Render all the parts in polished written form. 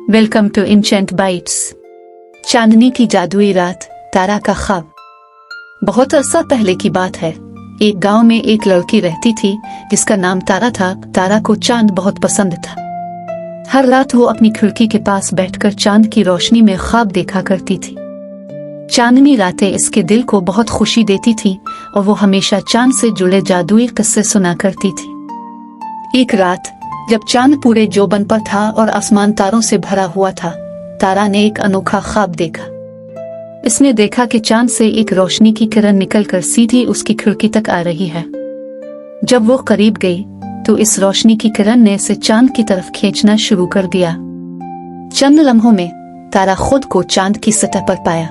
Welcome to Enchant Bites. चांदनी की जादुई रात, तारा का ख्वाब। बहुत अरसा पहले की बात है। एक गांव में एक लड़की रहती थी जिसका नाम तारा था। तारा को चांद बहुत पसंद था। हर रात वो अपनी खिड़की के पास बैठकर चांद की रोशनी में ख्वाब देखा करती थी। चांदनी रातें इसके दिल को बहुत खुशी देती थी और वो हमेशा चांद से जुड़े जादुई किस्से सुना करती थी। एक रात जब चांद पूरे जोबन पर था और आसमान तारों से भरा हुआ था, तारा ने एक अनोखा ख्वाब देखा। इसने देखा कि चांद से एक रोशनी की किरण निकलकर सीधी उसकी खिड़की तक आ रही है। जब वो करीब गई तो इस रोशनी की किरण ने इसे चांद की तरफ खींचना शुरू कर दिया। चंद लम्हों में तारा खुद को चांद की सतह पर पाया।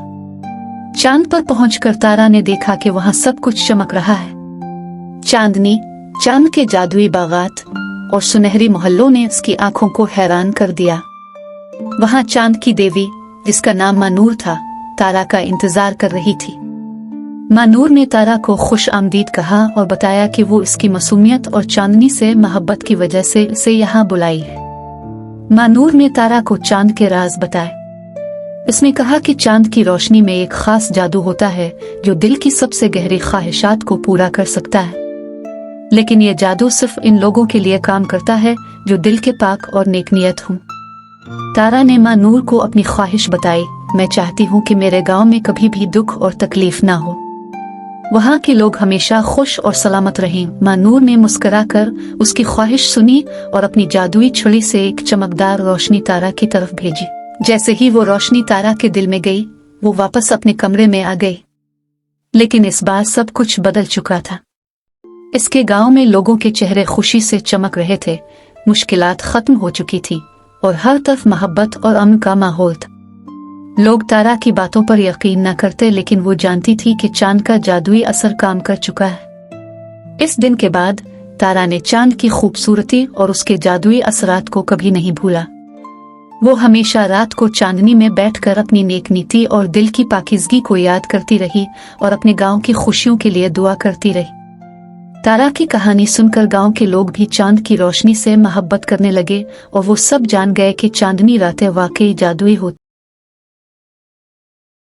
चांद पर पहुंचकर तारा ने देखा कि वहां सब कुछ चमक रहा है। चांदनी, चांद के जादुई बागात और सुनहरी मोहल्लों ने उसकी आंखों को हैरान कर दिया। वहां चांद की देवी, जिसका नाम मानूर था, तारा का इंतजार कर रही थी। मानूर ने तारा को खुश आमदीद कहा और बताया कि वो इसकी मासूमियत और चांदनी से मोहब्बत की वजह से इसे यहाँ बुलाई है। मानूर ने तारा को चांद के राज बताए। इसने कहा कि चांद की रोशनी में एक खास जादू होता है जो दिल की सबसे गहरी ख्वाहिशात को पूरा कर सकता है। लेकिन यह जादू सिर्फ इन लोगों के लिए काम करता है जो दिल के पाक और नेकनियत हों। तारा ने माँ नूर को अपनी ख्वाहिश बताई, मैं चाहती हूँ कि मेरे गांव में कभी भी दुख और तकलीफ ना हो। वहाँ के लोग हमेशा खुश और सलामत रहें। माँ नूर ने मुस्कुराकर उसकी ख्वाहिश सुनी और अपनी जादुई छुरी से एक चमकदार रोशनी तारा की तरफ भेजी। जैसे ही वो रोशनी तारा के दिल में गई, वो वापस अपने कमरे में आ गई। लेकिन इस बार सब कुछ बदल चुका था। इसके गांव में लोगों के चेहरे खुशी से चमक रहे थे। मुश्किलात खत्म हो चुकी थी और हर तरफ मोहब्बत और अमन का माहौल था। लोग तारा की बातों पर यकीन न करते, लेकिन वो जानती थी कि चांद का जादुई असर काम कर चुका है। इस दिन के बाद तारा ने चांद की खूबसूरती और उसके जादुई असरात को कभी नहीं भूला। वो हमेशा रात को चांदनी में बैठकर अपनी नेक नीति और दिल की पाकीज़गी को याद करती रही और अपने गांव की खुशियों के लिए दुआ करती रही। तारा की कहानी सुनकर गांव के लोग भी चांद की रोशनी से मोहब्बत करने लगे और वो सब जान गए कि चांदनी रातें वाकई जादुई होती।